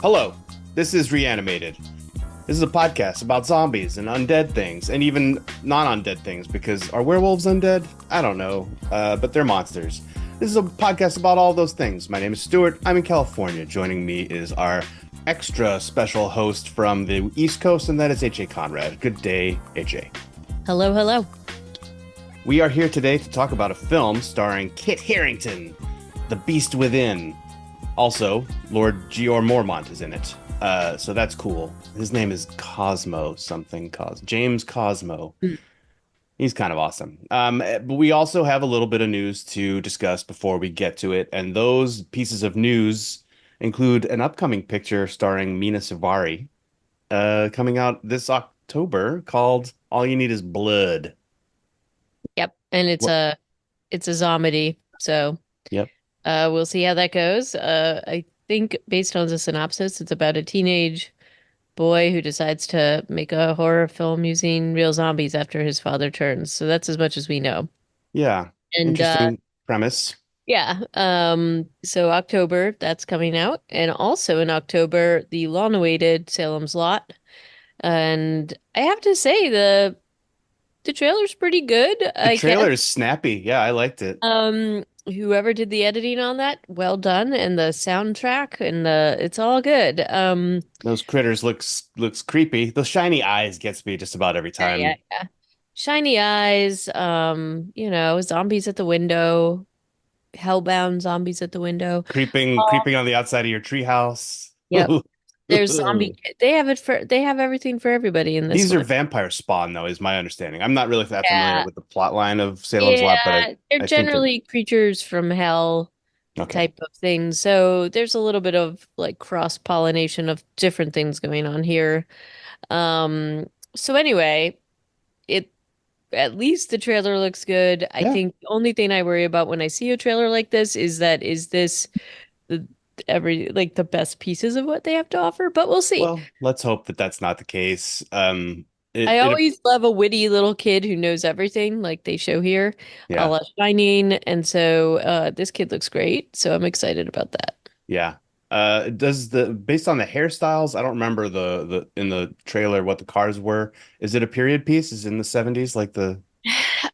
Hello, this is Reanimated. This is a podcast about zombies and undead things, and even non-undead things, because are werewolves undead? I don't know, but they're monsters. This is a podcast about all those things. My name is Stuart. I'm in California. Joining me is our extra special host from the East Coast, and that is H.A. Conrad. Good day, H.A. Hello, hello. We are here today to talk about a film starring Kit Harrington, The Beast Within. Also, Lord Georg Mormont is in it. So that's cool. His name is Cosmo something. James Cosmo. Mm. He's kind of awesome. But we also have a little bit of news to discuss before we get to it. And those pieces of news include an upcoming picture starring Mina Suvari, coming out this October called All You Need Is Blood. Yep. And it's What? a zomedy. So Yep. we'll see how that goes. I think based on the synopsis, it's about a teenage boy who decides to make a horror film using real zombies after his father turns. So that's as much as we know. Yeah. And Interesting premise. yeah, so October, that's coming out. And also in October, the long-awaited Salem's Lot. And I have to say the trailer's pretty good, The I guess. trailer is snappy. Yeah, I liked it. Whoever did the editing on that, well done, and the soundtrack and it's all good. Those critters looks creepy. Those shiny eyes gets me just about every Yeah, yeah, time. yeah. Shiny eyes, zombies at the window, hellbound zombies at the window. Oh, Creeping on the outside of your treehouse. yep. There's zombie. They have everything for everybody in this These are one. vampire spawn, though, is my understanding. I'm not really that familiar Yeah. with the plot line of Salem's Lot, but Yeah, they're I think that generally creatures from hell okay. type of thing. So there's a little bit of like cross-pollination of different things going on here. So anyway, it at least the trailer looks good. I Yeah. think the only thing I worry about when I see a trailer like this is this the the best pieces of what they have to offer, but we'll see. Well, let's hope that that's not the case. I It always love a witty little kid who knows everything, like they show here, a yeah. la Shining, and so this kid looks great, so I'm excited about that. Yeah. Does the based on the hairstyles, I don't remember the in the trailer what the cars were. Is it a period piece? Is it in the 70s like the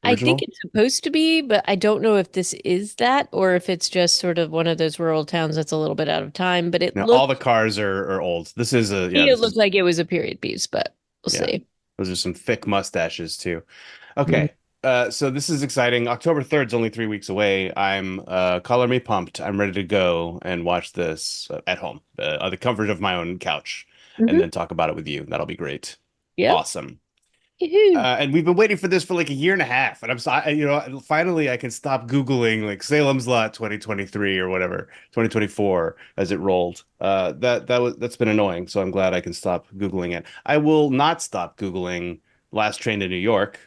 I think original? it's supposed to be, but I don't know if this is that or if it's just sort of one of those rural towns that's a little bit out of time. But No, all the cars are old. it This is looked like it was a period piece, but we'll yeah. see. Those are some thick mustaches too. Mhm. Okay. So this is exciting. October 3rd is only 3 weeks away. I'm color me pumped. I'm ready to go and watch this at home, on the comfort of my own couch, and Hmm. then talk about it with you. That'll be great. Yep. Awesome. Yoo-hoo. And we've been waiting for this for like a year and a half, and I'm so finally I can stop Googling like Salem's Lot 2023 or whatever 2024 as it rolled. That's been annoying, so I'm glad I can stop Googling it. I will not stop Googling Last Train to New York,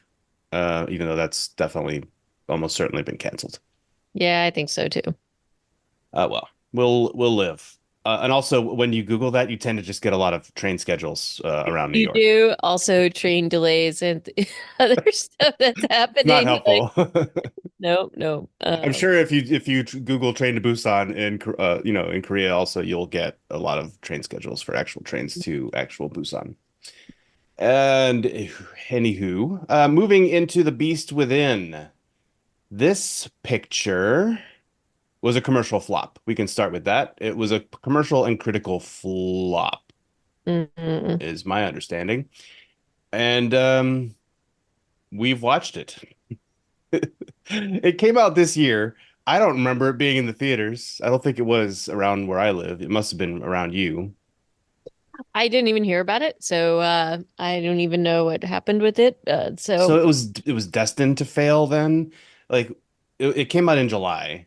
even though that's definitely almost certainly been canceled. Yeah, I think so too. Well, we'll live. And also, when you Google that, you tend to just get a lot of train schedules around New You York. do also train delays and other stuff that's It's not happening. Like, helpful. no, no. I'm sure if you Google train to Busan in in Korea also you'll get a lot of train schedules for actual trains to actual Busan. And anywho, moving into The Beast Within. This picture was a commercial flop. We can start with that. It was a commercial and critical flop, Mm-mm. is my understanding. And we've watched it. It came out this year. I don't remember it being in the theaters. I don't think it was around where I live. It must have been around you. I didn't even hear about it, so I don't even know what happened with it. So So it was destined to fail then. Like it came out in July.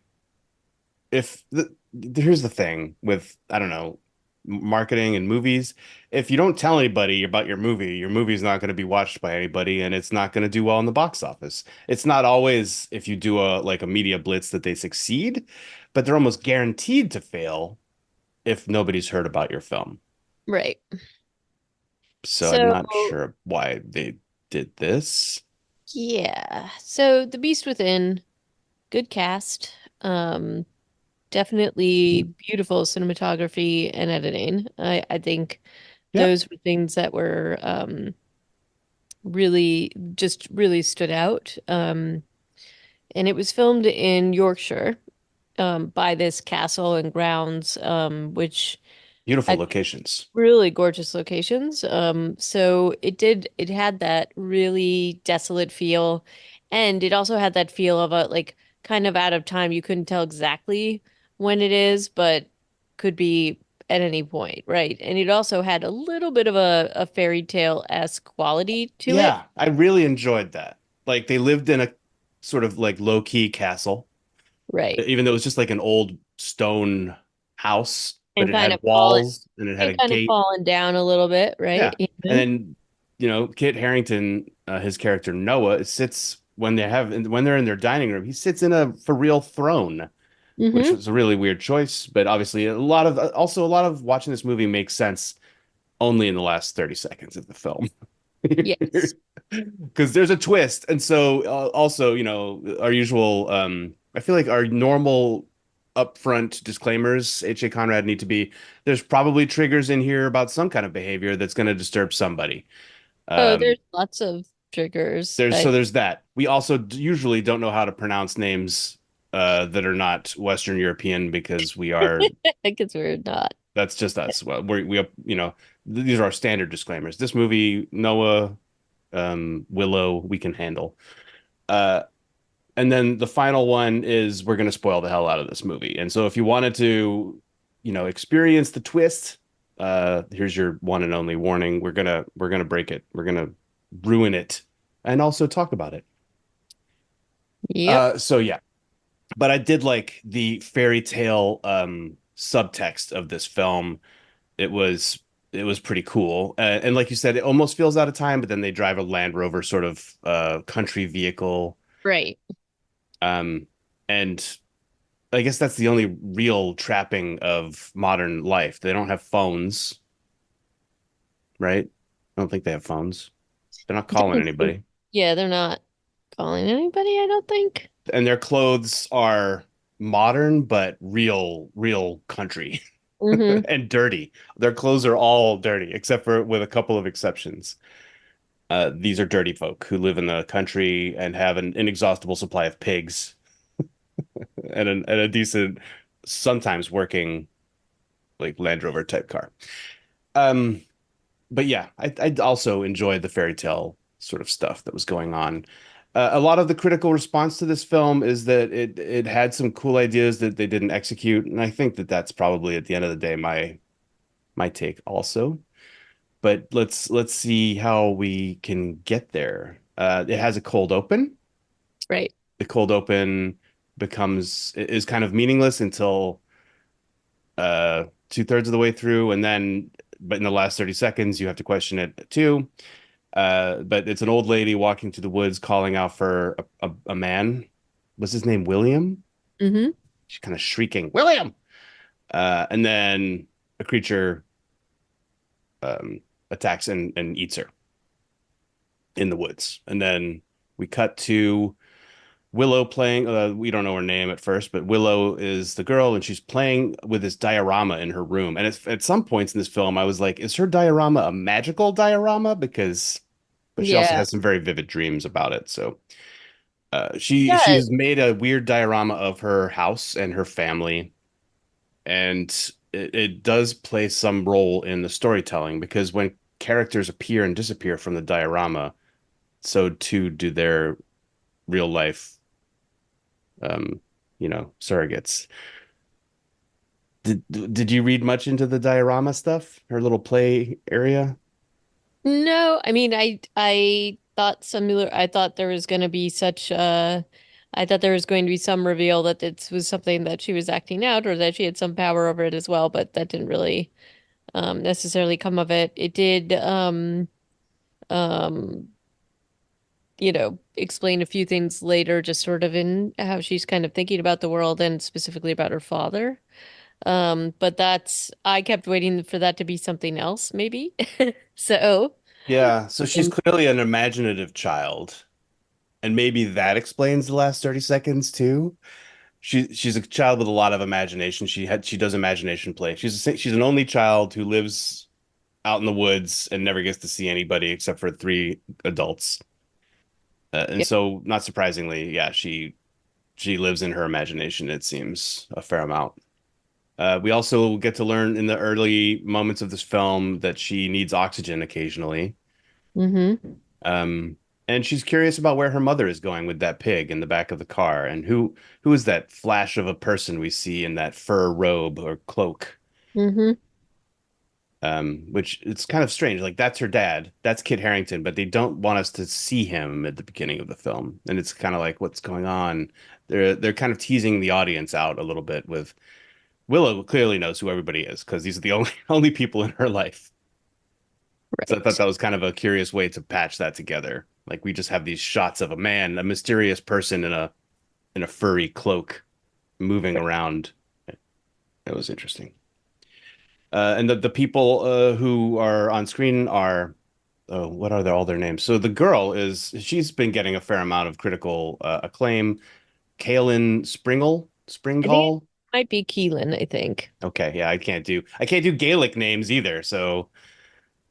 If the Here's the thing with I don't know marketing and movies. If you don't tell anybody about your movie's not going to be watched by anybody, and it's not going to do well in the box office. It's not always if you do a media blitz that they succeed, but they're almost guaranteed to fail if nobody's heard about your film. right. So I'm So not sure why they did this. yeah. So The Beast Within, good cast. Um, definitely beautiful cinematography and editing. I think Yeah, those were things that were really stood out. And it was filmed in Yorkshire, by this castle and grounds, which beautiful had locations. really gorgeous locations. So it had that really desolate feel, and it also had that feel of a like kind of out of time. You couldn't tell exactly when it is, but could be at any point, right? And it also had a little bit of a fairy tale-esque quality to it. Yeah, I really enjoyed that. Like they lived in a sort of like low-key castle, Right. even though it was just like an old stone house, but And it kind had of fallen walls and it had and a kind of gate. fallen down a little bit, right? Yeah. You And know? then, Kit Harrington, his character Noah, sits when they're in their dining room, he sits in a for real throne, which Mm-hmm. was a really weird choice, but obviously a lot of watching this movie makes sense only in the last 30 seconds of the film. Yes. Because there's a twist. And so also, our usual I feel like our normal upfront disclaimers, H.A. Conrad need to be there's probably triggers in here about some kind of behavior that's going to disturb somebody. Oh, Um there's lots of triggers. there's so there's that. We also usually don't know how to pronounce names that are not Western European because we are I guess we're not. that's just us. Well, these are our standard disclaimers. This movie, Noah, Willow, we can handle. Uh, and then the final one is we're going to spoil the hell out of this movie. And so if you wanted to, experience the twist, here's your one and only warning. We're gonna break it. We're gonna ruin it, and also talk about it. Yep. So yeah, but I did like the fairy tale subtext of this film. It was it was pretty cool, and like you said, it almost feels out of time. But then they drive a Land Rover sort of country vehicle. Right. Um, and I guess that's the only real trapping of modern life. They don't have phones, right? I don't think they have phones. They're not calling Doesn't seem- anybody. Yeah, they're not calling anybody, I don't think. And their clothes are modern, but real country Mm-hmm. and dirty. Their clothes are all dirty, except for with a couple of exceptions. These are dirty folk who live in the country and have an inexhaustible supply of pigs and a decent, sometimes working like Land Rover type car. Um, but yeah, I also enjoyed the fairy tale sort of stuff that was going on. A lot of the critical response to this film is that it had some cool ideas that they didn't execute, and I think that that's probably at the end of the day my take also. But let's see how we can get there. It has a cold open. Right. The cold open becomes is kind of meaningless until two-thirds of the way through, and then but in the last 30 seconds you have to question it too. But it's an old lady walking through the woods calling out for a man. Was his name William? Mm-hmm. She's kind of shrieking, William! And then a creature um, attacks and eats her in the woods. And then we cut to Willow playing. We don't know her name at first, but Willow is the girl, and she's playing with this diorama in her room. And at some points in this film, I was like, is her diorama a magical diorama? But she also Yeah. has some very vivid dreams about it. So she Yeah. has made a weird diorama of her house and her family, and it does play some role in the storytelling because when characters appear and disappear from the diorama, so too do their real life, um, surrogates. Did you read much into the diorama stuff? Her little play area? No, I mean I thought similar I thought there was gonna be I thought there was going to be some reveal that this was something that she was acting out or that she had some power over it as well, but that didn't really necessarily come of it. It did um explain a few things later, just sort of in how she's kind of thinking about the world and specifically about her father. But I kept waiting for that to be something else, maybe. So, Yeah, so she's um, clearly an imaginative child, and maybe that explains the last 30 seconds too. she's a child with a lot of imagination. She does imagination play. She's an only child who lives out in the woods and never gets to see anybody except for three adults. And Yep. so, not surprisingly, yeah, she lives in her imagination, it seems, a fair amount. We also get to learn in the early moments of this film that she needs oxygen occasionally. Mm-hmm. Um, and she's curious about where her mother is going with that pig in the back of the car, and who is that flash of a person we see in that fur robe or cloak? Mm-hmm. Which it's kind of strange. Like that's her dad, that's Kit Harrington, but they don't want us to see him at the beginning of the film, and it's kind of like what's going on. They're kind of teasing the audience out a little bit with Willow clearly knows who everybody is because these are the only only people in her life. So I thought Right. that was kind of a curious way to patch that together. Like we just have these shots of a man, a mysterious person in a furry cloak moving Right. around. It was interesting. And the people who are on screen are what are all their names? So the girl she's been getting a fair amount of critical acclaim. Kaylin I think it Springhall. might be Keelan, I think. Okay, yeah, I can't do Gaelic names either. So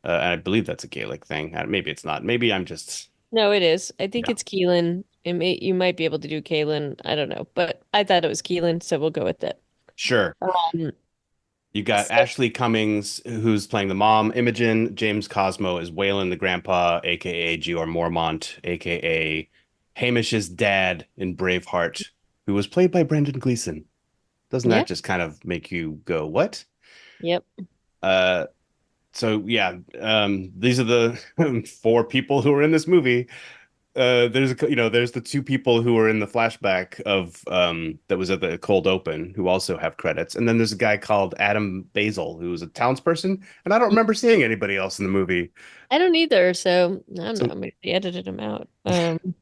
I believe that's a Gaelic thing. Maybe it's not. Maybe I'm just No, it is. I think yeah. it's Keelan. You might be able to do Kaylin. I don't know, but I thought it was Keelan, so we'll go with it. Sure. Um, You got so Ashley Cummings, who's playing the mom, Imogen. James Cosmo is Waylon the grandpa, aka Gior Mormont, aka Hamish's dad in Braveheart, who was played by Brendan Gleeson. Doesn't yeah, that just kind of make you go, what? yep, Uh, so yeah, these are the four people who are in this movie. There's the two people who were in the flashback of that was at the cold open who also have credits, and then there's a guy called Adam Basil who's a townsperson, and I don't remember seeing anybody else in the movie. I don't either. So I don't So know. Maybe they edited him out.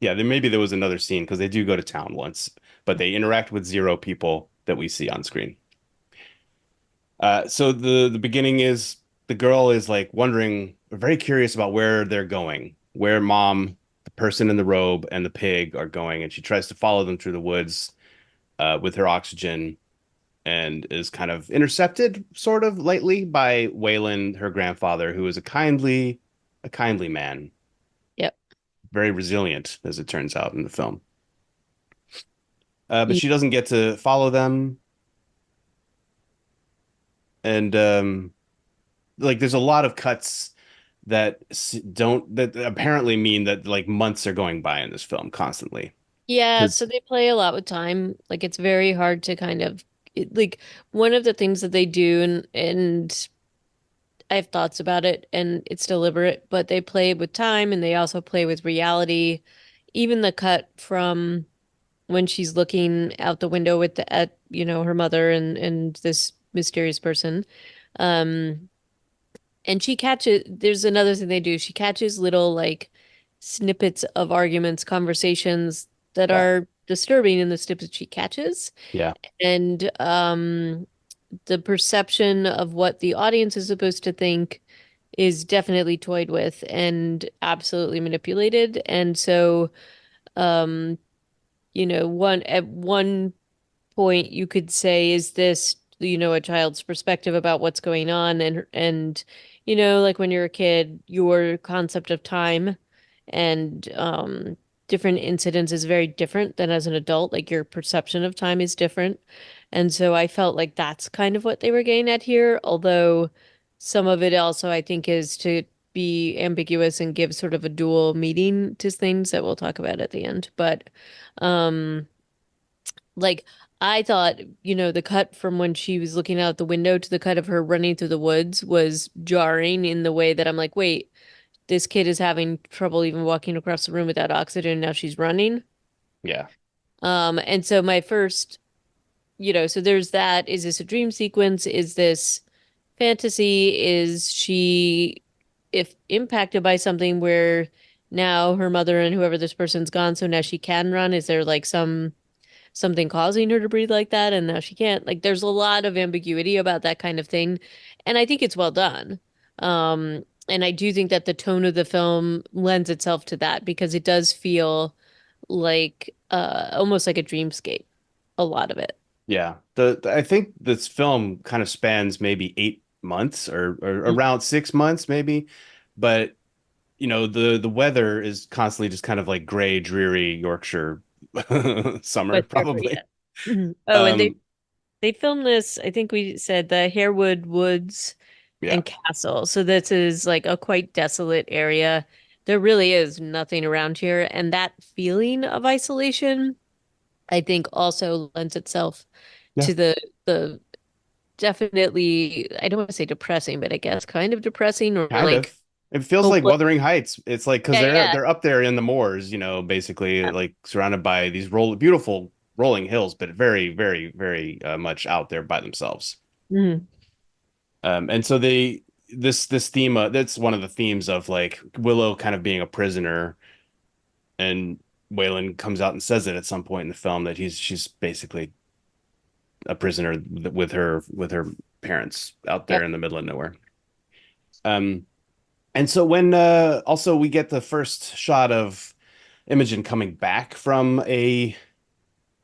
yeah, then maybe there was another scene because they do go to town once, but they interact with zero people that we see on screen. So the beginning is the girl is like wondering, very curious about where they're going, where mom, the person in the robe, and the pig are going, and she tries to follow them through the woods with her oxygen, and is kind of intercepted, sort of lightly, by Waylon, her grandfather, who is a kindly man, Yep. very resilient, as it turns out in the film. But Ye- she doesn't get to follow them, and like there's a lot of cuts that apparently mean that like months are going by in this film constantly. Yeah, Because so they play a lot with time. Like it's very hard to kind of like one of the things that they do and I have thoughts about it and it's deliberate, but they play with time and they also play with reality. Even the cut from when she's looking out the window with at her mother and this mysterious person. Um and she catches there's another thing they do. She catches little like snippets of arguments, conversations that yeah, are disturbing in the snippets she catches. yeah, And the perception of what the audience is supposed to think is definitely toyed with and absolutely manipulated. And so, um, one at one point you could say, is this, a child's perspective about what's going on? And like when you're a kid, your concept of time and different incidents is very different than as an adult. Like your perception of time is different. And so I felt like that's kind of what they were getting at here, although some of it also I think is to be ambiguous and give sort of a dual meaning to things that we'll talk about at the end. But um like I thought, the cut from when she was looking out the window to the cut of her running through the woods was jarring in the way that I'm like, wait, this kid is having trouble even walking across the room without oxygen. Now she's running. yeah, And so my first, so there's that. Is this a dream sequence? Is this fantasy? Is she, if impacted by something where now her mother and whoever this person's gone, so now she can run? Is there like something causing her to breathe like that and now she can't? Like there's a lot of ambiguity about that kind of thing. And I think it's well done. And I do think that the tone of the film lends itself to that because it does feel like almost like a dreamscape a lot of it. Yeah. I think this film kind of spans maybe 8 months or Mm. around 6 months maybe. But the weather is constantly just kind of like gray, dreary Yorkshire summer, But yeah. probably. Mhm. Oh, and Um, they filmed this, I think we said the Harewood Woods yeah. and Castle. So this is like a quite desolate area. There really is nothing around here, and that feeling of isolation, I think also lends itself Yeah. to the definitely, I don't want to say depressing, but I guess kind of depressing or Kind like of. It feels like hopeless. Wuthering Heights. It's like because Yeah, yeah. they're up there in the moors, basically like surrounded by these beautiful rolling hills, but very, very, very much out there by themselves. Mhm. And so this theme that's one of the themes of like Willow kind of being a prisoner, and Waylon comes out and says it at some point in the film that she's basically a prisoner with her parents out there Yep. in the middle of nowhere. Um, and so when also we get the first shot of Imogen coming back from a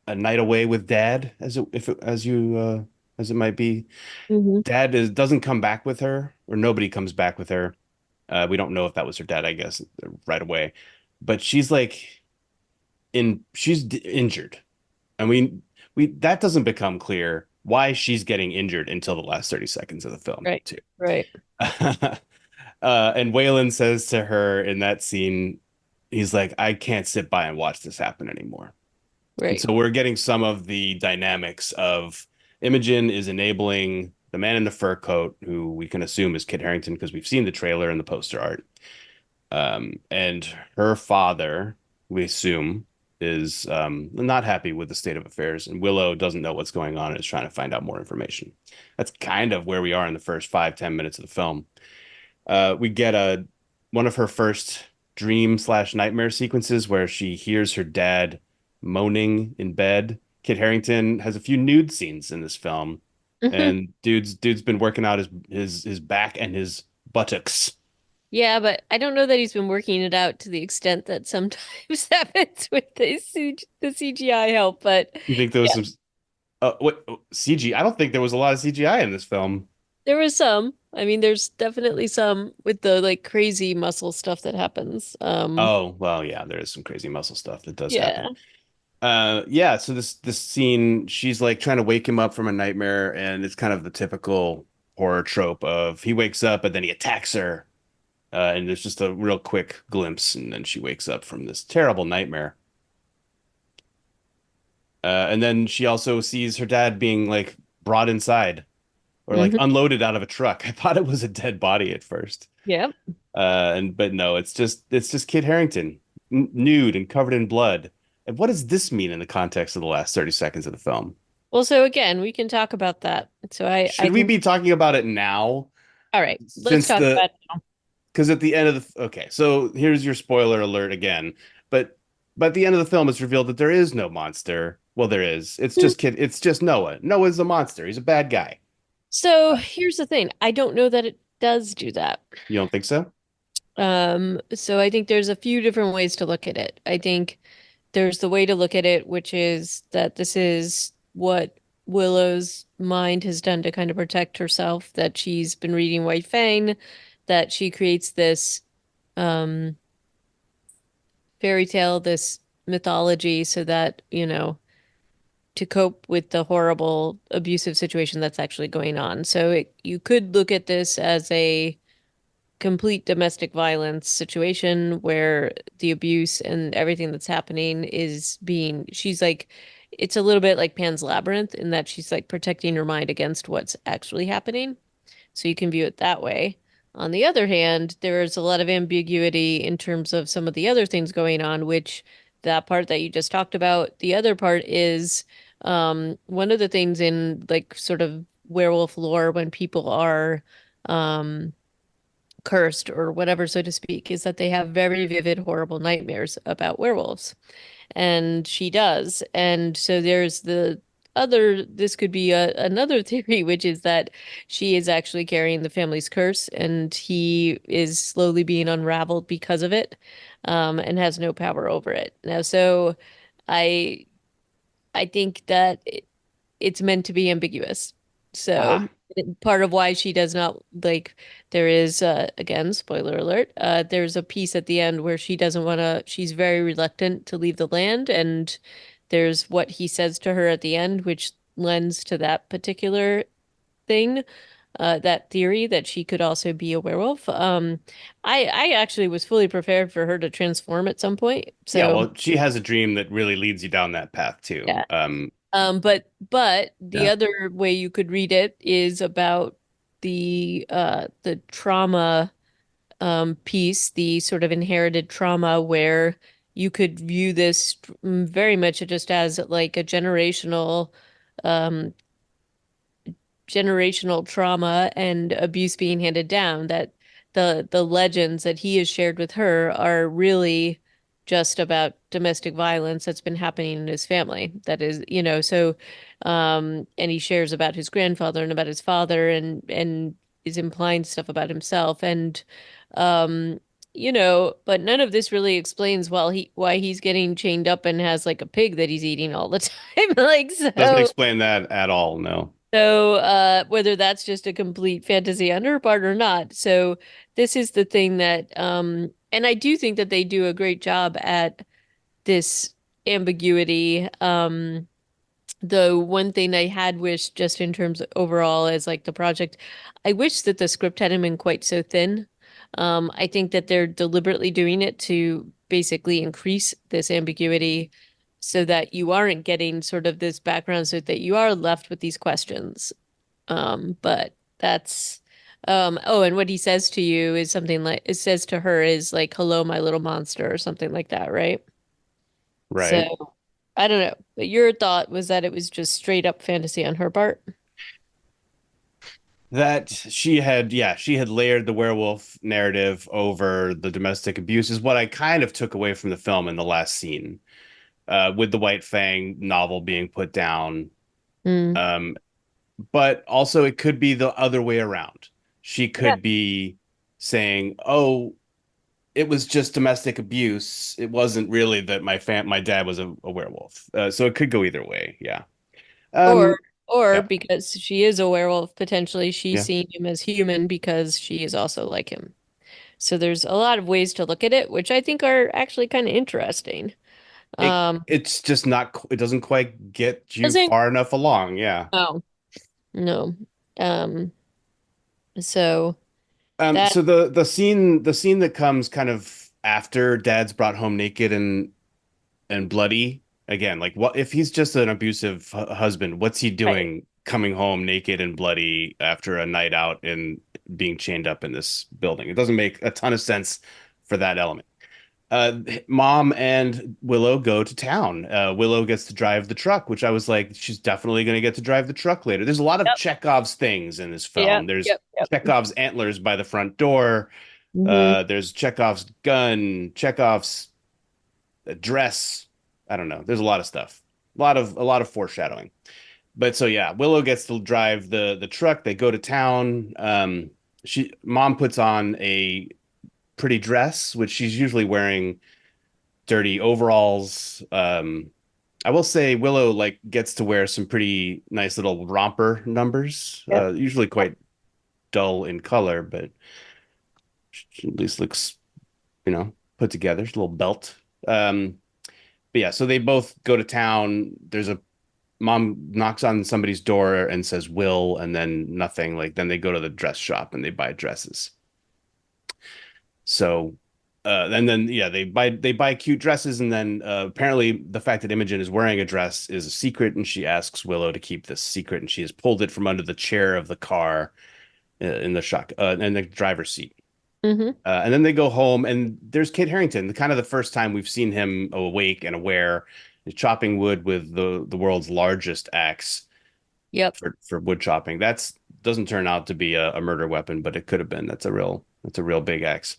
night away with Dad, as it might be. Hmm. Dad doesn't come back with her, or nobody comes back with her. We don't know if that was her dad, I guess, right away. But she's injured. And we that doesn't become clear why she's getting injured until the last 30 seconds of the film, Right. too. Right. And Waylon says to her in that scene, he's like, I can't sit by and watch this happen anymore. And Right. so we're getting some of the dynamics of Imogen is enabling the man in the fur coat, who we can assume is Kit Harrington because we've seen the trailer and the poster art. And her father, we assume, is not happy with the state of affairs, and Willow doesn't know what's going on and is trying to find out more information. That's kind of where we are in the first 5-10 minutes of the film. We get one of her first dream slash nightmare sequences where she hears her dad moaning in bed. Kit Harrington has a few nude scenes in this film, and dude's been working out his back and his buttocks. Yeah, but I don't know that he's been working it out to the extent that sometimes happens with the CGI help. But You think there was yeah, some what CG? I don't think there was a lot of CGI in this film. there was some. I mean, there's definitely some with the like crazy muscle stuff that happens. Oh, well, yeah, there is some crazy muscle stuff that does Yeah. happen. Yeah, so this scene, she's like trying to wake him up from a nightmare, and it's kind of the typical horror trope of he wakes up and then he attacks her. And there's just a real quick glimpse, and then she wakes up from this terrible nightmare. And then she also sees her dad being like brought inside or like Hmm. unloaded out of a truck. I thought it was a dead body at first. Yeah. And but no, it's just Kit Harrington, nude and covered in blood. And what does this mean in the context of the last 30 seconds of the film? Well, so again, we can talk about that. So I Should we think, be talking about it now? all right, let's Since talk the about it. because at the end of the okay, so here's your spoiler alert again. But at the end of the film, it's revealed that there is no monster. Well, there is. It's Hmm. just kid. It's just Noah. Noah's the monster. He's a bad guy. So here's the thing. I don't know that it does do that. You don't think so? So I think there's a few different ways to look at it. I think there's the way to look at it, which is that this is what Willow's mind has done to kind of protect herself, that she's been reading White Fang, that she creates this um fairy tale, this mythology, so that, to cope with the horrible abusive situation that's actually going on. So you could look at this as a complete domestic violence situation where the abuse and everything that's happening is she's like, it's a little bit like Pan's Labyrinth in that she's like protecting her mind against what's actually happening. So you can view it that way. On the other hand, there is a lot of ambiguity in terms of some of the other things going on, which that part that you just talked about. The other part is one of the things in like sort of werewolf lore when people are um, cursed or whatever, so to speak, is that they have very vivid, horrible nightmares about werewolves. And she does. And so there's this could be another theory, which is that she is actually carrying the family's curse and he is slowly being unraveled because of it, and has no power over it. Now, so I I think that it's meant to be ambiguous. So Ah, part of why she does not like there is again, spoiler alert, there's a piece at the end where she doesn't want to, she's very reluctant to leave the land, and there's what he says to her at the end, which lends to that particular thing, that theory that she could also be a werewolf. I actually was fully prepared for her to transform at some point. yeah. So Well, she has a dream that really leads you down that path too. yeah. But the Yeah. other way you could read it is about the trauma piece, the sort of inherited trauma where you could view this very much just as like a um generational trauma and abuse being handed down, that the legends that he has shared with her are really just about domestic violence that's been happening in his family. That is, so and he shares about his grandfather and about his father, and is implying stuff about himself, and um but none of this really explains why he's getting chained up and has like a pig that he's eating all the time. Like, Doesn't so explain that at all. No. whether that's just a complete fantasy on her part or not. So this is the thing that, and I do think that they do a great job at this ambiguity. The one thing I had wished, just in terms of overall as like the project, I wish that the script hadn't been quite so thin. I think that they're deliberately doing it to basically increase this ambiguity so that you aren't getting sort of this background, so that you are left with these questions. But that's oh, and what he says to you is something like, it says to her is like, "Hello, my little monster," or something like that, right? Right. So I don't know. But your thought was that it was just straight up fantasy on her part. That she had, yeah, she had layered the werewolf narrative over the domestic abuse is what I kind of took away from the film in the last scene, with the White Fang novel being put down. Mm. Um, but also it could be the other way around. She Yeah. could be saying, "Oh, it was just domestic abuse. It wasn't really that my dad was a werewolf." So it could go either way. Yeah. Or Um, or yeah. because she is a werewolf, potentially she's Yeah. seeing him as human because she is also like him. So there's a lot of ways to look at it, which I think are actually kind of interesting. It Um, it's just not, it doesn't quite get you doesn't far enough along. Yeah. no, no. Um, so that So the scene that comes kind of after Dad's brought home naked and bloody again, like what if he's just an abusive husband? What's he right. doing coming home naked and bloody after a night out and being chained up in this building? It doesn't make a ton of sense for that element. Mom and Willow go to town. Willow gets to drive the truck, which I was like, she's definitely going to get to drive the truck later. There's a lot of Yep. Chekhov's things in this film. Yep. There's Yep. Yep. Chekhov's antlers by the front door. Hmm. There's Chekhov's gun, Chekhov's dress. I don't know. There's a lot of stuff. A lot of foreshadowing. But so yeah, Willow gets to drive the truck. They go to town. She Mom puts on a pretty dress, which she's usually wearing dirty overalls. I will say Willow like gets to wear some pretty nice little romper numbers. Yep. Usually quite dull in color, but she at least looks, put together. She's a little belt. But yeah, so they both go to town. There's a Mom knocks on somebody's door and says Will, and then nothing. Like then they go to the dress shop and they buy dresses. So, and then yeah, they buy cute dresses, and then apparently the fact that Imogen is wearing a dress is a secret, and she asks Willow to keep this secret, and she has pulled it from under the chair of the car in the shock in the driver's seat. Hmm. And then they go home, and there's Kit Harrington, kind of the first time we've seen him awake and aware. He's chopping wood with the world's largest axe Yep. for wood chopping. That's doesn't turn out to be a murder weapon, but it could have been. That's a real big axe.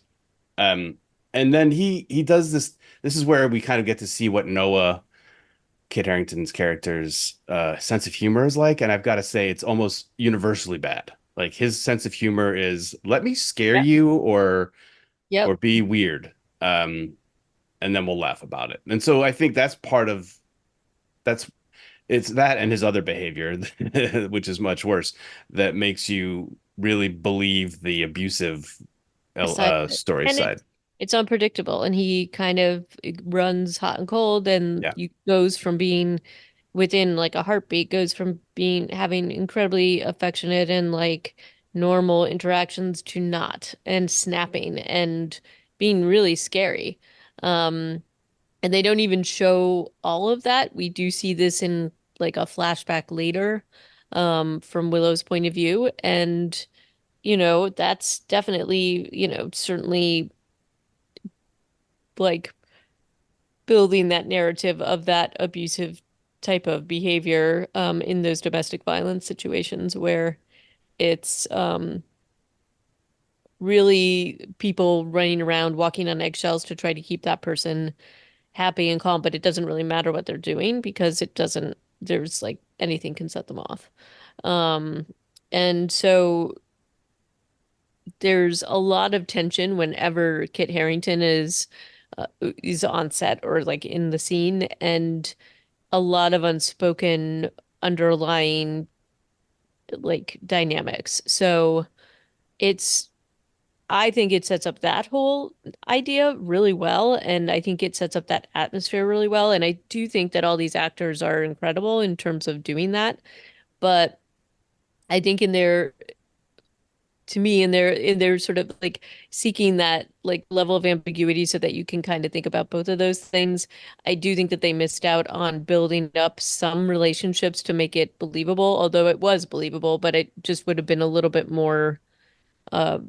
Um, and then he does this. This is where we kind of get to see what Noah, Kit Harrington's character's sense of humor is like. And I've got to say, it's almost universally bad. Like his sense of humor is let me scare Yep. you or Yep. be weird. And then we'll laugh about it. And so I think that's part of that's it's that and his other behavior, which is much worse, that makes you really believe the abusive Side of it. story And side. it's unpredictable, and he kind of runs hot and cold, and Yeah. you goes from being within like a heartbeat, goes from being having incredibly affectionate and like normal interactions to not, and snapping and being really scary. Um, and they don't even show all of that. We do see this in like a flashback later, from Willow's point of view, and that's definitely, certainly like building that narrative of that abusive type of behavior in those domestic violence situations where it's really people running around walking on eggshells to try to keep that person happy and calm, but it doesn't really matter what they're doing because it doesn't, there's like anything can set them off. Um, and so there's a lot of tension whenever Kit Harrington is on set or like in the scene, and a lot of unspoken underlying like dynamics. So it's I think it sets up that whole idea really well, and I think it sets up that atmosphere really well. And I do think that all these actors are incredible in terms of doing that. But I think in their to me in their sort of like seeking that like level of ambiguity so that you can kind of think about both of those things. I do think that they missed out on building up some relationships to make it believable, although it was believable, but it just would have been a little bit more uh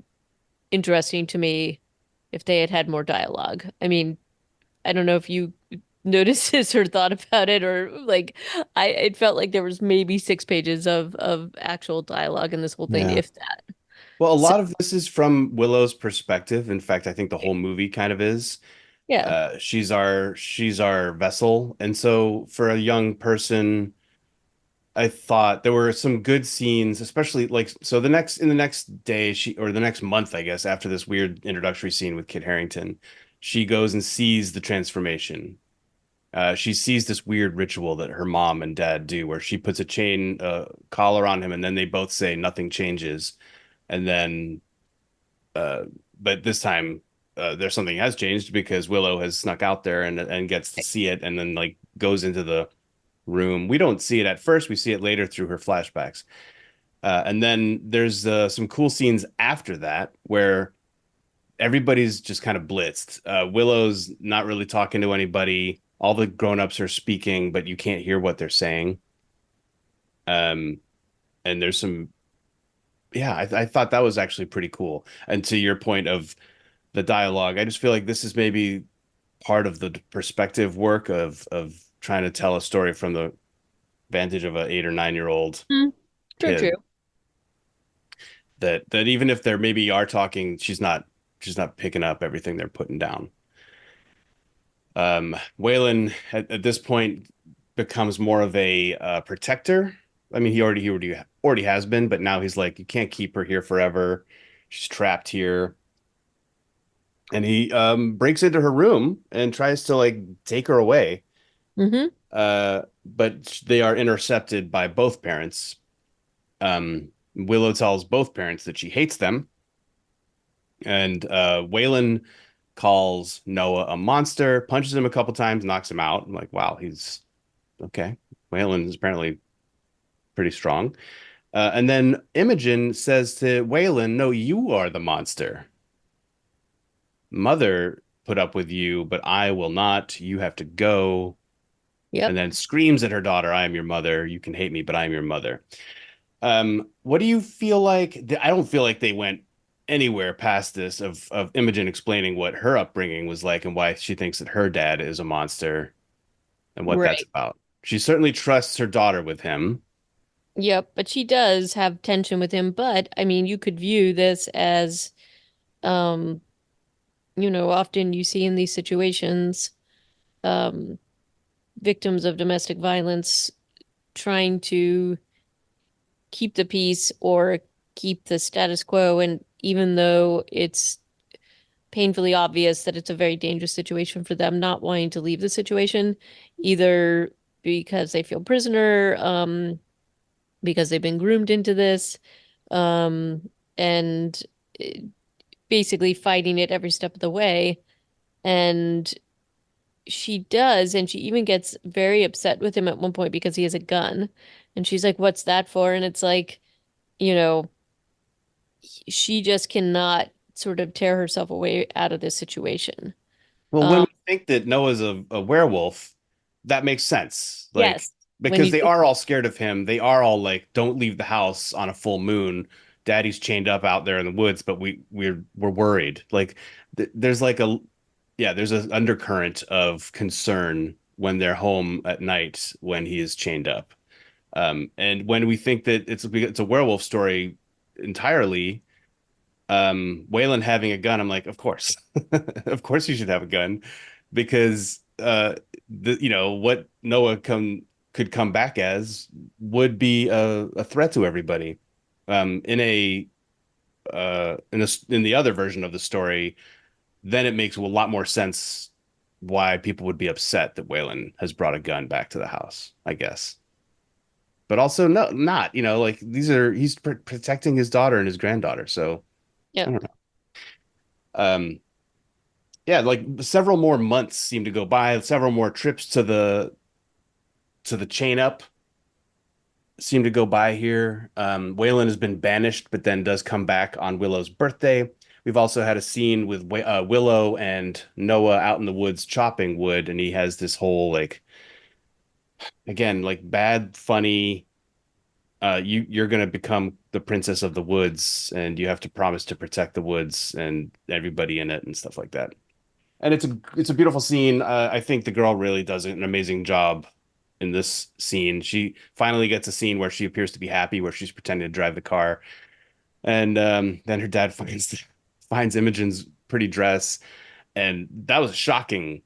interesting to me if they had had more dialogue. I mean, I don't know if you noticed this or thought about it, or like it felt like there was maybe 6 pages of actual dialogue in this whole thing, Yeah. if that. Well, a So lot of this is from Willow's perspective. In fact, I think the whole movie kind of is. yeah. She's our vessel, and so for a young person, I thought there were some good scenes, especially like so the next day she or the next month, I guess, after this weird introductory scene with Kit Harrington, she goes and sees the transformation. She sees this weird ritual that her mom and dad do, where she puts a chain collar on him, and then they both say nothing changes, and then uh, but this time there's something has changed because Willow has snuck out there and gets to see it, and then like goes into the room. We don't see it at first; we see it later through her flashbacks. And then there's some cool scenes after that where everybody's just kind of blitzed. Willow's not really talking to anybody. All the grown-ups are speaking, but you can't hear what they're saying. Um, and there's some, yeah, I thought that was actually pretty cool. And to your point of the dialogue, I just feel like this is maybe part of the perspective work of trying to tell a story from the vantage of an 8 or 9 year old Mm, true, true. kid. That even if they're maybe are talking, she's not picking up everything they're putting down. Waylon at this point becomes more of a protector. I mean, he already has been, but now he's like, you can't keep her here forever. She's trapped here, and he breaks into her room and tries to like take her away. Hmm. But they are intercepted by both parents. Willow tells both parents that she hates them, and Waylon calls Noah a monster, punches him a couple times, knocks him out. I'm like, wow, he's okay. Waylon is apparently pretty strong. And then Imogen says to Waylon, no, you are the monster. Mother put up with you, but I will not. You have to go. And Yep. then screams at her daughter, I am your mother. You can hate me, but I am your mother. What do you feel like? I don't feel like they went anywhere past this of Imogen explaining what her upbringing was like and why she thinks that her dad is a monster and what that's Right. about. She certainly trusts her daughter with him. Yep. But she does have tension with him. But I mean, you could view this as, um, often you see in these situations, um, victims of domestic violence trying to keep the peace or keep the status quo. And even though it's painfully obvious that it's a very dangerous situation for them, not wanting to leave the situation, either. because they feel prisoner, because they've been groomed into this, um, and eh, basically fighting it every step of the way. And she does, and she even gets very upset with him at one point because he has a gun. And she's like, "What's that for?" And it's like, you know, she just cannot sort of tear herself away out of this situation. Well, when Um, we think that Noah's a werewolf, that makes sense. Like, yes, when because you they think, are all scared of him. They are all like, don't leave the house on a full moon. Daddy's chained up out there in the woods, but we're worried. Like, there's like a yeah, there's an undercurrent of concern when they're home at night when he is chained up. And when we think that it's a werewolf story entirely, Waylon having a gun, I'm like, of course, of course you should have a gun, because what Noah come could come back as would be a threat to everybody. In the other version of the story, then it makes a lot more sense why people would be upset that Waylon has brought a gun back to the house, I guess. But also no, not, like he's protecting his daughter and his granddaughter, so I yep. don't know. Yeah, like several more months seem to go by, several more trips to the chain up seem to go by here. Waylon has been banished, but then does come back on Willow's birthday. We've also had a scene with Willow and Noah out in the woods chopping wood, and he has this whole like again like bad funny. You're gonna become the princess of the woods, and you have to promise to protect the woods and everybody in it and stuff like that. And it's a beautiful scene. I think the girl really does an amazing job in this scene. She finally gets a scene where she appears to be happy, where she's pretending to drive the car, and then her dad finds Imogen's pretty dress, and that was a shocking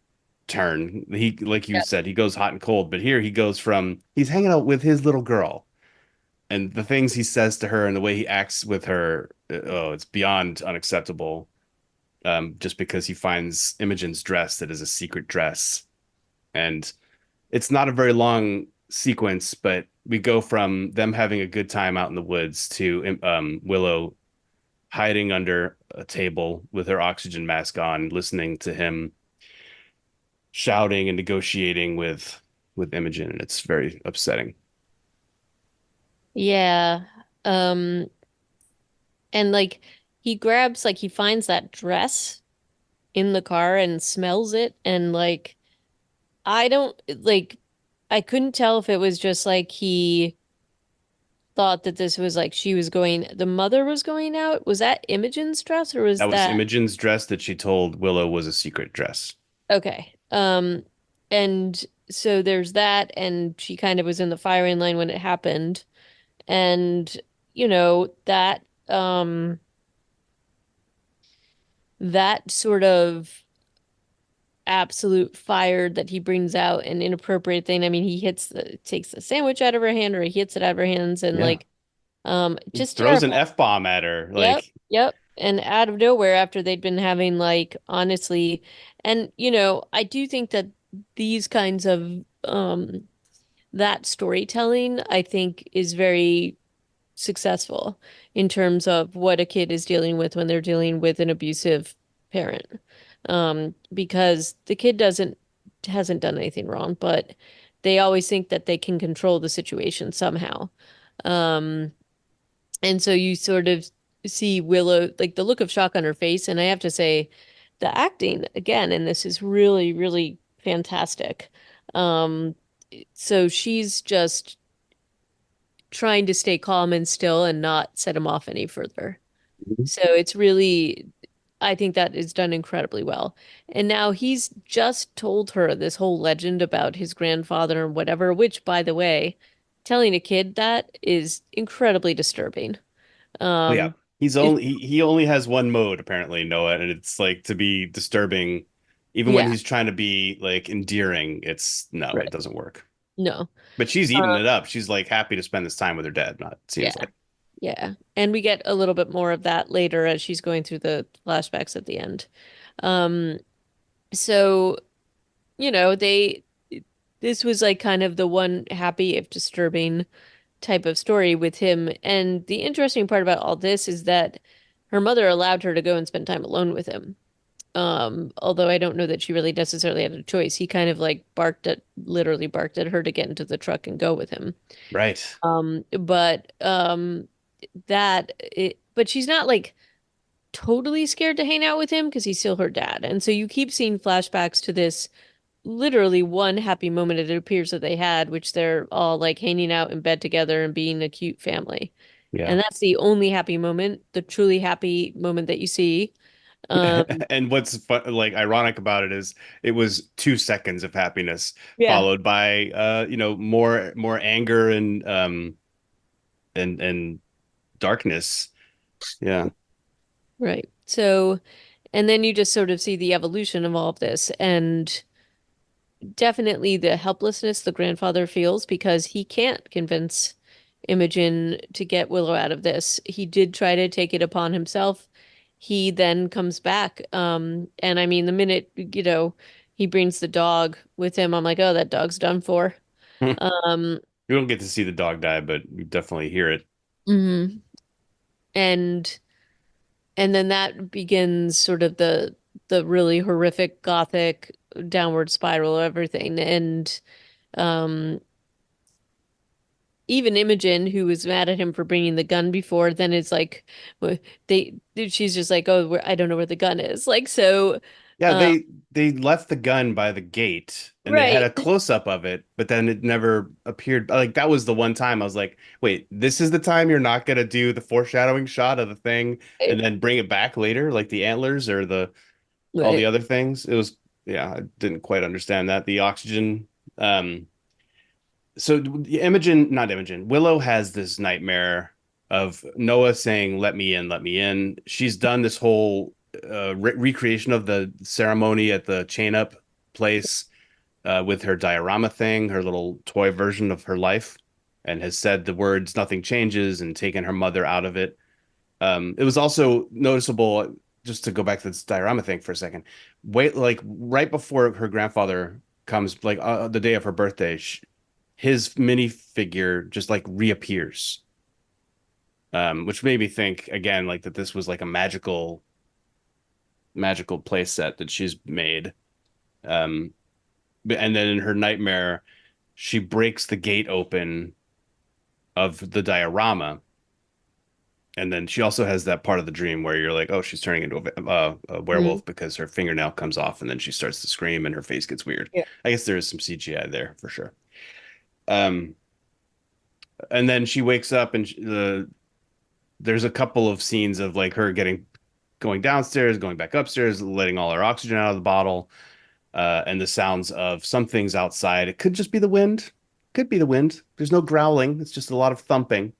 turn. He, like you Yep. said, he goes hot and cold, but here he goes from he's hanging out with his little girl, and the things he says to her and the way he acts with her, oh, it's beyond unacceptable, just because he finds Imogen's dress that is a secret dress. And it's not a very long sequence, but we go from them having a good time out in the woods to Willow hiding under a table with her oxygen mask on, listening to him shouting and negotiating with Imogen, and it's very upsetting. Yeah. Um, and like he finds that dress in the car and smells it, and like I don't like I couldn't tell if it was just like he thought that this was like the mother was going out. Was that Imogen's dress or was That was that Imogen's dress that she told Willow was a secret dress. okay? And so there's that, and she kind of was in the firing line when it happened, and that sort of absolute fire that he brings out an inappropriate thing. I mean, takes the sandwich out of her hand or he hits it out of her hands and Yeah. like He just throws an terrible. F-bomb at her. Yep, Like, yep. And out of nowhere after they'd been having like honestly, and I do think that these kinds of that storytelling I think is very successful in terms of what a kid is dealing with when they're dealing with an abusive parent. Because the kid doesn't hasn't done anything wrong, but they always think that they can control the situation somehow. Um, and so you sort of see Willow, like the look of shock on her face, and I have to say, the acting again in this is really, really fantastic. Um, so she's just trying to stay calm and still and not set him off any further. So it's really, I think that is done incredibly well. And now he's just told her this whole legend about his grandfather and whatever, which, by the way, telling a kid that is incredibly disturbing. oh yeah, Um, he's it, only he only has one mode apparently, Noah, and it's like to be disturbing, even when yeah, he's trying to be like endearing. It's no, it right. doesn't work. No. But she's eating Uh, it up. She's like happy to spend this time with her dad. Not it seems yeah, like. yeah. And we get a little bit more of that later as she's going through the flashbacks at the end. Um, so, they this was like kind of the one happy if disturbing type of story with him. And the interesting part about all this is that her mother allowed her to go and spend time alone with him. Although I don't know that she really necessarily had a choice. He kind of like literally barked at her to get into the truck and go with him. Right. But but she's not like totally scared to hang out with him because he's still her dad. And so you keep seeing flashbacks to this literally one happy moment it appears that they had, which they're all like hanging out in bed together and being a cute family. Yeah. And that's the only happy moment, the truly happy moment that you see. Um, And what's like ironic about it is it was 2 seconds of happiness yeah, followed by more anger and darkness. Yeah. right. So, and then you just sort of see the evolution of all of this and definitely the helplessness the grandfather feels because he can't convince Imogen to get Willow out of this. He did try to take it upon himself. He then comes back. And I mean, the minute, he brings the dog with him, I'm like, oh, that dog's done for. You Um, don't get to see the dog die, but you definitely hear it. mhm. And and then that begins sort of the really horrific gothic downward spiral of everything. And um even Imogen, who was mad at him for bringing the gun before, then it's like they she's just like, oh, I don't know where the gun is. Like so, Yeah, uh, they left the gun by the gate and they had right. a close up of it, but then it never appeared. Like that was the one time I was like, wait, this is the time you're not gonna do the foreshadowing shot of the thing and Right. then bring it back later, like the antlers or the all the Right. other things. It was yeah, I didn't quite understand that. The oxygen. So Imogen, not Imogen, Willow has this nightmare of Noah saying, "Let me in, let me in." She's done this whole recreation of the ceremony at the chain up place with her diorama thing, her little toy version of her life, and has said the words "nothing changes" and taken her mother out of it. It was also noticeable, just to go back to this diorama thing for a second. Wait, like right before her grandfather comes, like the day of her birthday, his minifigure just like reappears, which made me think again, like that this was like a magical play set that she's made. Um, and then in her nightmare, she breaks the gate open of the diorama. And then she also has that part of the dream where you're like, oh, she's turning into a Mm. werewolf because her fingernail comes off and then she starts to scream and her face gets weird. Yeah. I guess there is some CGI there for sure. Um, and then she wakes up and there's a couple of scenes of like her going downstairs, going back upstairs, letting all her oxygen out of the bottle, and the sounds of some things outside. It could just be the wind. Could be the wind. There's no growling. It's just a lot of thumping.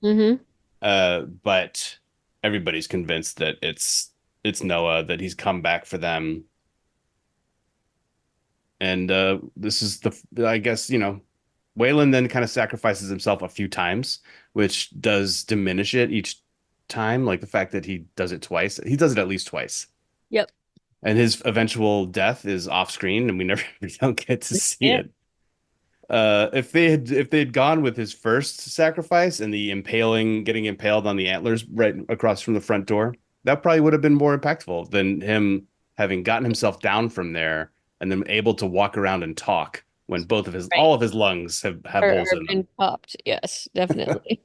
Mm-hmm. But everybody's convinced that it's Noah, that he's come back for them. And this is I guess, Waylon then kind of sacrifices himself a few times, which does diminish it each time. Like the fact that he does it twice. He does it at least twice. Yep. And his eventual death is off screen and we don't get to see Yeah. it. If they had gone with his first sacrifice and the impaling, getting impaled on the antlers right across from the front door, that probably would have been more impactful than him having gotten himself down from there and then able to walk around and talk when both of his Right. all of his lungs have holes Or in them. been popped. Yes, definitely.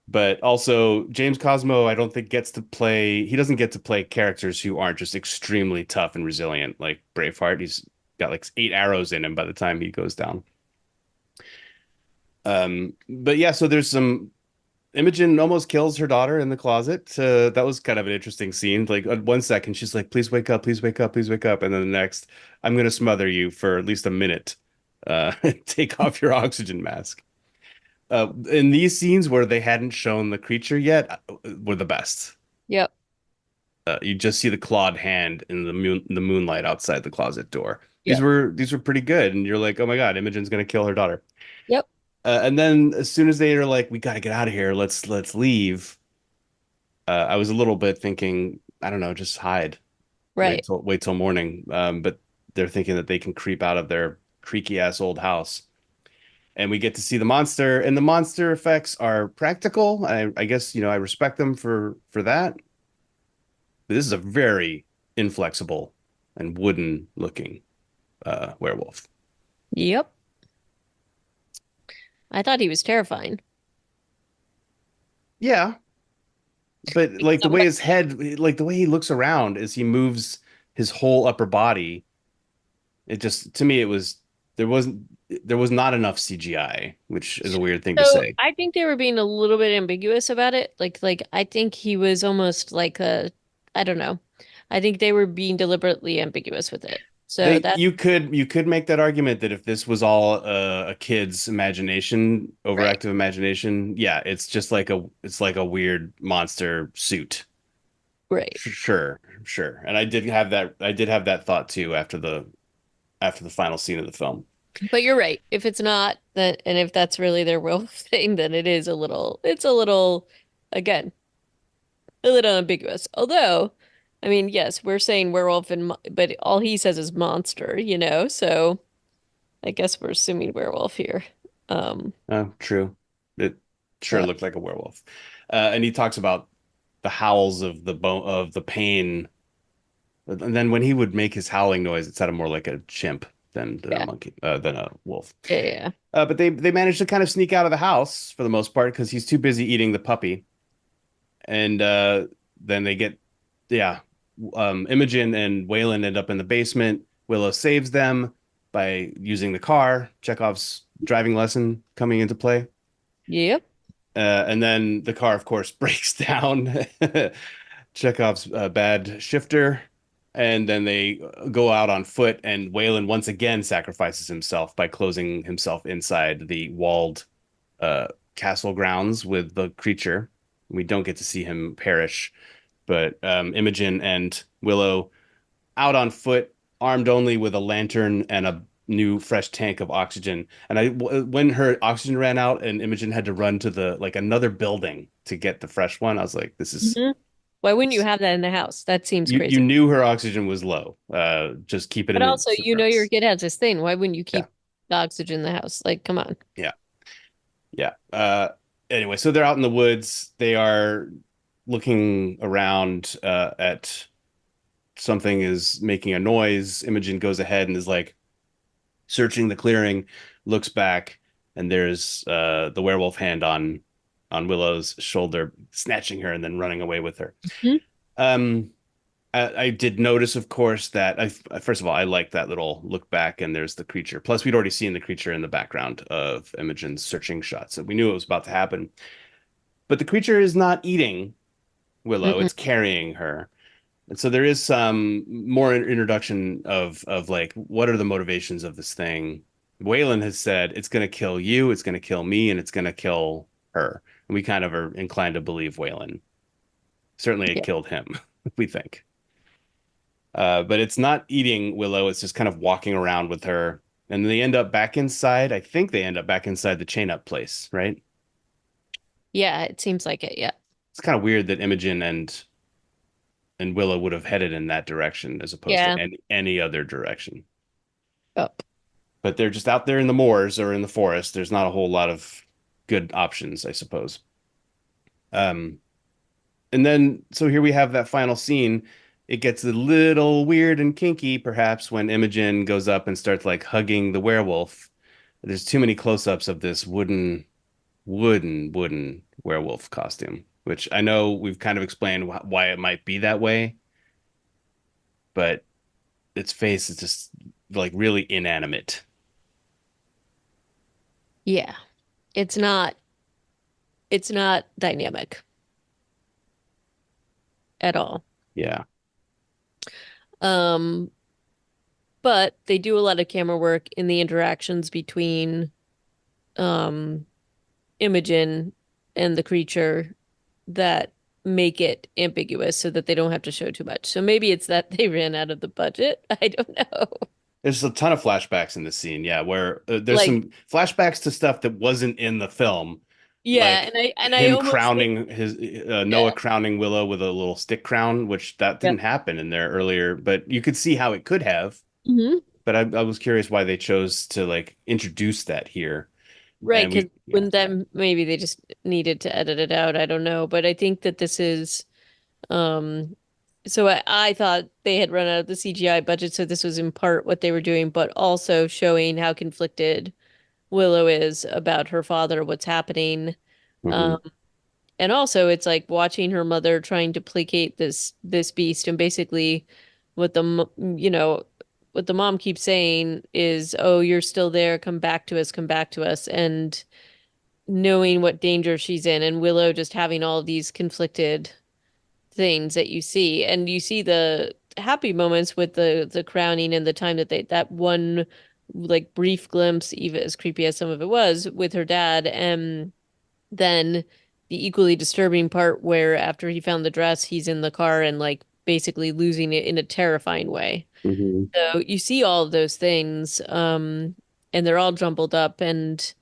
But also James Cosmo, I don't think gets to play. He doesn't get to play characters who aren't just extremely tough and resilient, like Braveheart. He's got like 8 arrows in him by the time he goes down. But yeah, so there's some Imogen almost kills her daughter in the closet. That was kind of an interesting scene. Like at 1 second, she's like, "Please wake up, please wake up, please wake up," and then the next, "I'm gonna smother you for at least a minute. Take off your oxygen mask." In these scenes where they hadn't shown the creature yet, were the best. Yep. You just see the clawed hand in the moonlight outside the closet door. These Yep. were these were pretty good, and you're like, "Oh my God, Imogen's gonna kill her daughter." Yep. And then as soon as they are like, "We got to get out of here. Let's leave." I was a little bit thinking, I don't know, just hide, Right. wait till morning. But they're thinking that they can creep out of their creaky ass old house. And we get to see the monster, and the monster effects are practical. I guess, I respect them for that. But this is a very inflexible and wooden looking werewolf. Yep. I thought he was terrifying. Yeah, but Because like the way his head, like the way he looks around as he moves his whole upper body, it just to me it was there wasn't there was not enough CGI, which is a weird thing to So say. I think they were being a little bit ambiguous about it. Like I think he was almost like a, I don't know. I think they were being deliberately ambiguous with it. So They that, you could make that argument that if this was all a kid's imagination, right, overactive imagination, yeah, it's like a weird monster suit. right. Sure, sure. And I did have that thought too after the final scene of the film. But you're right. If it's not that, and if that's really their will thing, then it is a little, it's a little, again, a little ambiguous. Although, I mean, yes, we're saying werewolf and, but all he says is monster, you know? So I guess we're assuming werewolf here. Um, Oh, true. It sure but looked like a werewolf. And he talks about the howls of the bone of the pain. And then when he would make his howling noise, it sounded more like a chimp than a yeah, monkey, than a wolf. yeah, yeah. But they managed to kind of sneak out of the house for the most part because he's too busy eating the puppy. And then they get, yeah, Imogen and Waylon end up in the basement. Willow saves them by using the car. Chekhov's driving lesson coming into play. Yep. And then the car, of course, breaks down. Chekhov's bad shifter. And then they go out on foot, and Waylon once again sacrifices himself by closing himself inside the walled uh, castle grounds with the creature. We don't get to see him perish, but Imogen and Willow out on foot, armed only with a lantern and a new fresh tank of oxygen. And when her oxygen ran out and Imogen had to run to the like another building to get the fresh one, I was like, this is Hmm. Why wouldn't you this, have that in the house? That seems you crazy. knew her oxygen was low. Just keep it But in the also, you know your surprise. kid has this thing. Why wouldn't you Yeah, keep the oxygen in the house? Like, come on. yeah, yeah. Anyway, so they're out in the woods. They are looking around at something is making a noise. Imogen goes ahead and is like searching the clearing, looks back, and there's the werewolf hand on Willow's shoulder, snatching her and then running away with her. Hmm. Um, I did notice, of course, that first of all, I like that little look back, and there's the creature. Plus, we'd already seen the creature in the background of Imogen's searching shot, so we knew it was about to happen. But the creature is not eating Willow; Mm-mm. it's carrying her. And so there is some more introduction of like what are the motivations of this thing. Waylon has said it's going to kill you, it's going to kill me, and it's going to kill her. And we kind of are inclined to believe Waylon. Certainly, it Yeah. killed him, we think. But it's not eating Willow; it's just kind of walking around with her. And they end up back inside. I think they end up back inside the chain up place, right? Yeah, it seems like it. Yeah. It's kind of weird that Imogen and Willow would have headed in that direction as opposed to Yeah. any other direction. Up. But they're just out there in the moors or in the forest. There's not a whole lot of good options, I suppose. Um, and then so here we have that final scene. It gets a little weird and kinky, perhaps, when Imogen goes up and starts like hugging the werewolf. There's too many close-ups of this wooden werewolf costume, which I know we've kind of explained why it might be that way, but its face is just like really inanimate. Yeah. It's not, it's not dynamic at all. Yeah. Um, but they do a lot of camera work in the interactions between um Imogen and the creature that make it ambiguous so that they don't have to show too much. So maybe it's that they ran out of the budget. I don't know. There's a ton of flashbacks in this scene, yeah, where there's Like, some flashbacks to stuff that wasn't in the film, yeah, like and I him almost think, crowning his Noah yeah. crowning Willow with a little stick crown, which that Yep. didn't happen in there earlier, but you could see how it could have. Hmm. but I was curious why they chose to like introduce that here. Right, And because we, yeah. when then maybe they just needed to edit it out. I don't know. But I think that this is um so I thought they had run out of the CGI budget, so this was in part what they were doing, but also showing how conflicted Willow is about her father, what's happening. Hmm. Um, and also it's like watching her mother trying to placate this beast, and basically what what the mom keeps saying is, "Oh, you're still there, come back to us." And knowing what danger she's in, and Willow just having all these conflicted things that you see. And you see the happy moments with the crowning and the time that that one like brief glimpse, even as creepy as some of it was, with her dad. And then the equally disturbing part where after he found the dress, he's in the car and like basically losing it in a terrifying way. Hmm. So you see all of those things, and they're all jumbled up. And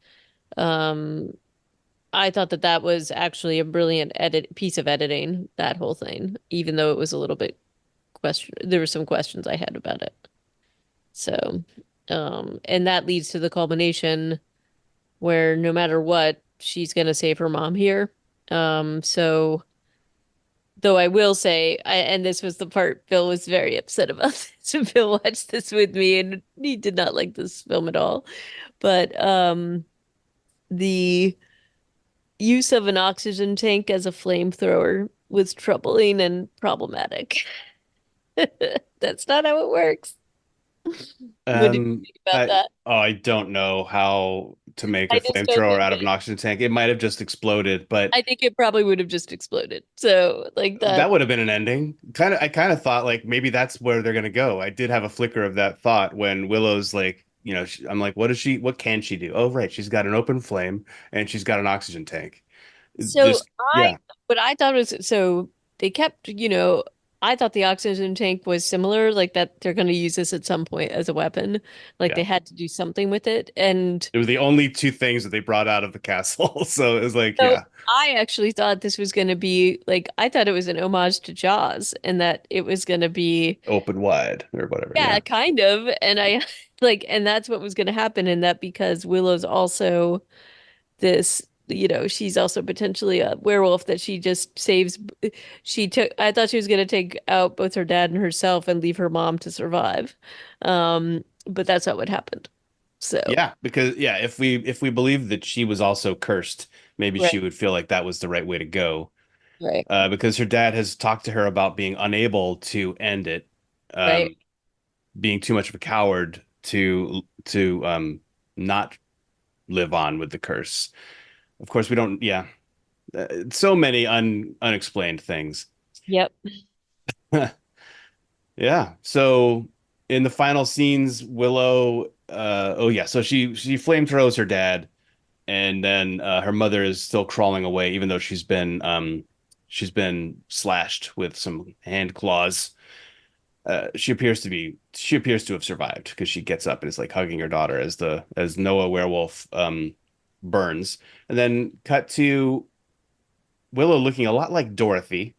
um I thought that that was actually a brilliant edit piece of editing, that whole thing, even though it was a little bit there were some questions I had about it. So, and that leads to the culmination where no matter what, she's gonna save her mom here. So though I will say, and this was the part Bill was very upset about this. So Bill watched this with me and he did not like this film at all. But the use of an oxygen tank as a flamethrower was troubling and problematic. That's not how it works. What did you think about that? I don't know how to make a I just don't flamethrower think out of an it. oxygen tank. It might have just exploded, but I think it probably would have just exploded. So, like that that. would have been an ending. I kind of thought like maybe that's where they're gonna go. I did have a flicker of that thought when Willow's like, I'm like, what can she do? Oh, right, she's got an open flame and she's got an oxygen tank. So, Just yeah, what I thought was, so they kept, I thought the oxygen tank was similar, like that they're going to use this at some point as a weapon. Like yeah. they had to do something with it. And It was the only two things that they brought out of the castle. So it was like, so yeah, I actually thought this was going to be like, I thought it was an homage to Jaws and that it was going to be, open wide or whatever. yeah, Yeah. kind of. And I like, and that's what was going to happen. And that because Willow's also this, she's also potentially a werewolf that she just saves. I thought she was going to take out both her dad and herself and leave her mom to survive. But that's not what happened. So, Yeah, because yeah, if we believe that she was also cursed, maybe she right, would feel like that was the right way to go. right, Because her dad has talked to her about being unable to end it, right. um, being too much of a coward to not live on with the curse. Of course, we don't. Yeah, so many unexplained things. Yep, Yeah. So in the final scenes, Willow, oh yeah, so she flame throws her dad, and then her mother is still crawling away, even though she's been slashed with some hand claws. She appears to have survived because she gets up and is like hugging her daughter as Noah werewolf burns, and then cut to Willow looking a lot like Dorothy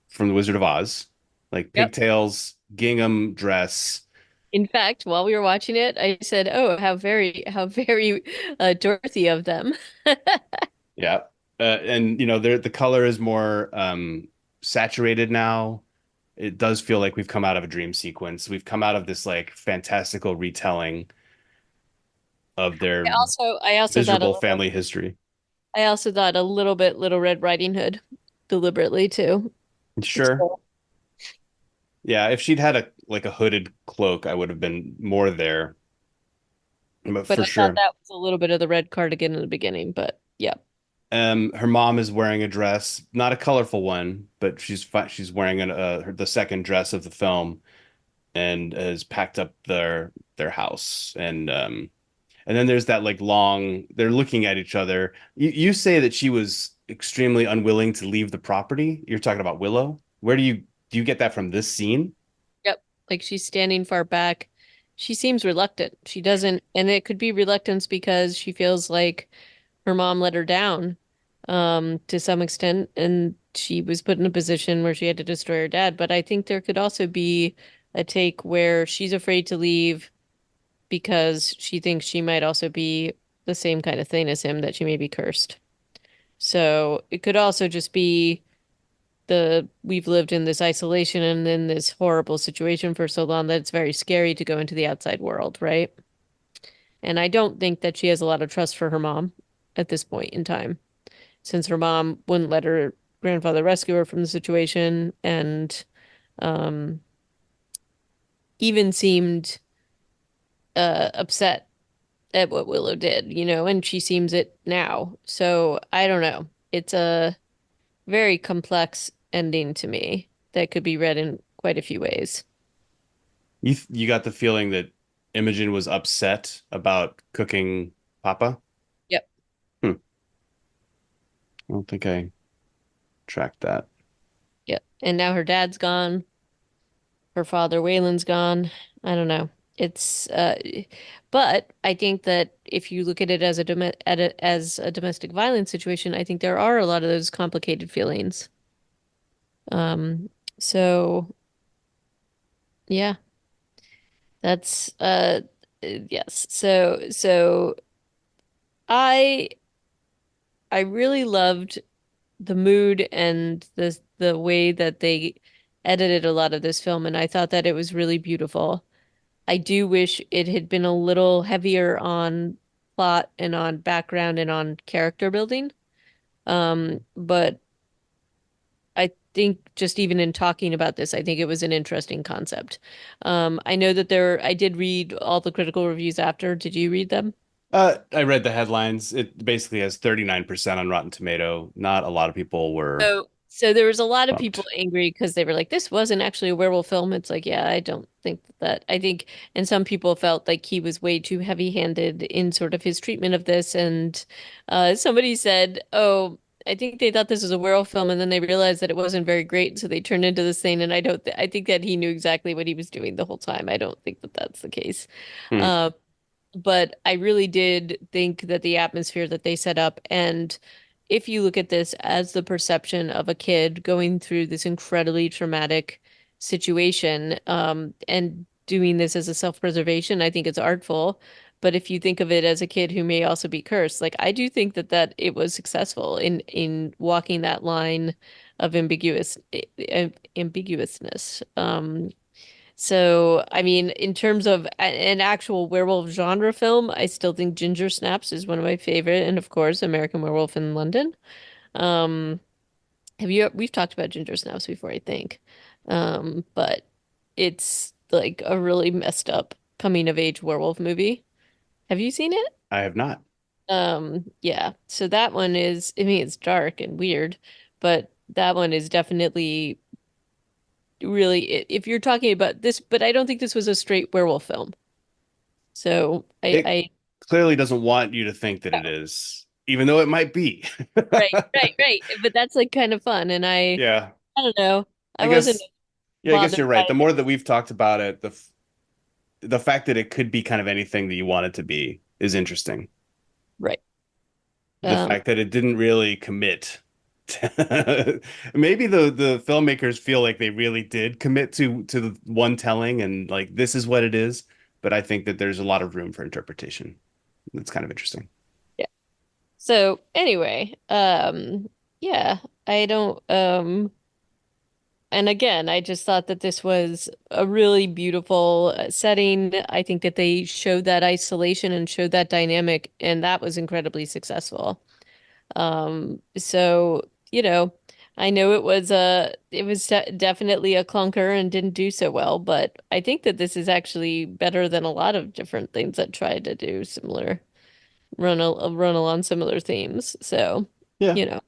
from The Wizard of Oz, like yep. pigtails, gingham dress. In fact, while we were watching it, I said, "Oh, how very Dorothy of them." Yeah. And the color is more saturated now. It does feel like we've come out of a dream sequence. We've come out of this like fantastical retelling of their I also thought a miserable little. family history. I also thought a little bit Little Red Riding Hood, deliberately too. Sure. So, Yeah, if she'd had a hooded cloak, I would have been more there. But but for I thought sure. that was a little bit of the red cardigan in the beginning. But yeah, Her mom is wearing a dress, not a colorful one, but she's wearing the second dress of the film and has packed up their house and then there's that like long they're looking at each other. You say that she was extremely unwilling to leave the property. You're talking about Willow. Where do you get that from this scene? yep. Like she's standing far back. She seems reluctant. She doesn't, and it could be reluctance because she feels like her mom let her down, to some extent, and she was put in a position where she had to destroy her dad. But I think there could also be a take where she's afraid to leave because she thinks she might also be the same kind of thing as him, that she may be cursed. So it could also just be the we've lived in this isolation and in this horrible situation for so long that it's very scary to go into the outside world, right? And I don't think that she has a lot of trust for her mom at this point in time, since her mom wouldn't let her grandfather rescue her from the situation and um, even seemed upset at what Willow did, and she seems it now. So I don't know. It's a very complex ending to me that could be read in quite a few ways. You got the feeling that Imogen was upset about cooking Papa? Yep. Hmm. I don't think I tracked that. Yep. And now her dad's gone. Her father, Waylon's gone. I don't know. It's but I think that if you look at it as as a domestic violence situation, I think there are a lot of those complicated feelings. Um, so yeah, that's yes. So I I really loved the mood and the way that they edited a lot of this film, and I thought that it was really beautiful. I do wish it had been a little heavier on plot and on background and on character building. But I think just even in talking about this, I think it was an interesting concept. I know that I did read all the critical reviews after. Did you read them? I read the headlines. It basically has 39% on Rotten Tomato. Not a lot of people were So there was a lot of people pumped. angry because they were like, this wasn't actually a werewolf film. It's like, yeah, I don't think that. I think, and some people felt like he was way too heavy-handed in sort of his treatment of this. And somebody said, oh, I think they thought this was a werewolf film, and then they realized that it wasn't very great, so they turned into this thing. And I think that he knew exactly what he was doing the whole time. I don't think that that's the case. Hmm. Uh, but I really did think that the atmosphere that they set up, and if you look at this as the perception of a kid going through this incredibly traumatic situation, and doing this as a self-preservation, I think it's artful. But if you think of it as a kid who may also be cursed, like I do think that it was successful in walking that line of ambiguousness. So, I mean, in terms of an actual werewolf genre film, I still think Ginger Snaps is one of my favorite, and of course, American Werewolf in London. Um, we've talked about Ginger Snaps before, I think. But it's like a really messed up coming of age werewolf movie. Have you seen it? I have not. Yeah. So that one is, I mean, it's dark and weird, but that one is definitely really, if you're talking about this, but I don't think this was a straight werewolf film. So It I clearly doesn't want you to think that it is, even though it might be. right. But that's like kind of fun. And Yeah. I don't know. I I wasn't guess yeah, I guess bothered you're right. by The it. more that we've talked about it, the fact that it could be kind of anything that you want it to be is interesting. Right. The Um, fact that it didn't really commit. Maybe the filmmakers feel like they really did commit to the one telling and like this is what it is, but I think that there's a lot of room for interpretation. That's kind of interesting. yeah. So anyway, yeah, I don't, and again, I just thought that this was a really beautiful setting. I think that they showed that isolation and showed that dynamic, and that was incredibly successful. So, I know it was definitely a clunker and didn't do so well, but I think that this is actually better than a lot of different things that tried to do similar, run along similar themes. So, Yeah, you know.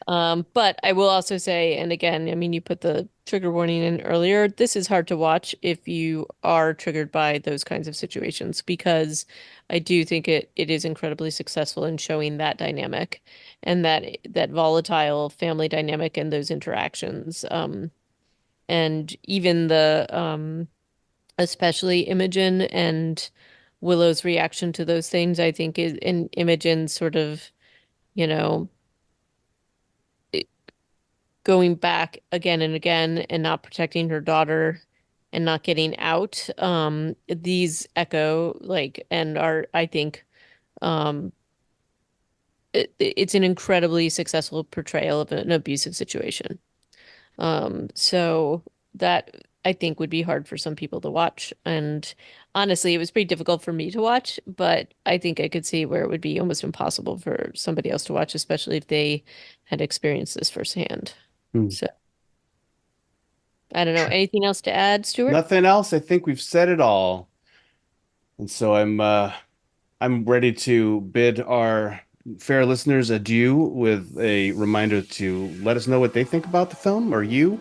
But I will also say, and again, I mean, you put the trigger warning in earlier. This is hard to watch if you are triggered by those kinds of situations because I do think it is incredibly successful in showing that dynamic and that volatile family dynamic and those interactions. And even especially Imogen and Willow's reaction to those things, I think is in Imogen's sort of, you know, going back again and again and not protecting her daughter and not getting out, these echo like and are, I think, um, it's an incredibly successful portrayal of an abusive situation. So that I think would be hard for some people to watch. And honestly, it was pretty difficult for me to watch, but I think I could see where it would be almost impossible for somebody else to watch, especially if they had experienced this firsthand. Hmm. So I don't know. Anything else to add, Stuart? Nothing else. I think we've said it all. And so I'm ready to bid our fair listeners adieu with a reminder to let us know what they think about the film or you.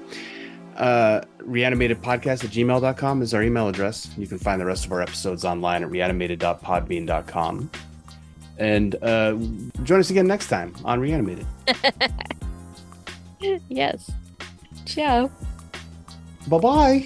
Reanimatedpodcast@gmail.com is our email address. You can find the rest of our episodes online at reanimated.podbean.com. And join us again next time on Reanimated. Yes. Ciao. Bye bye.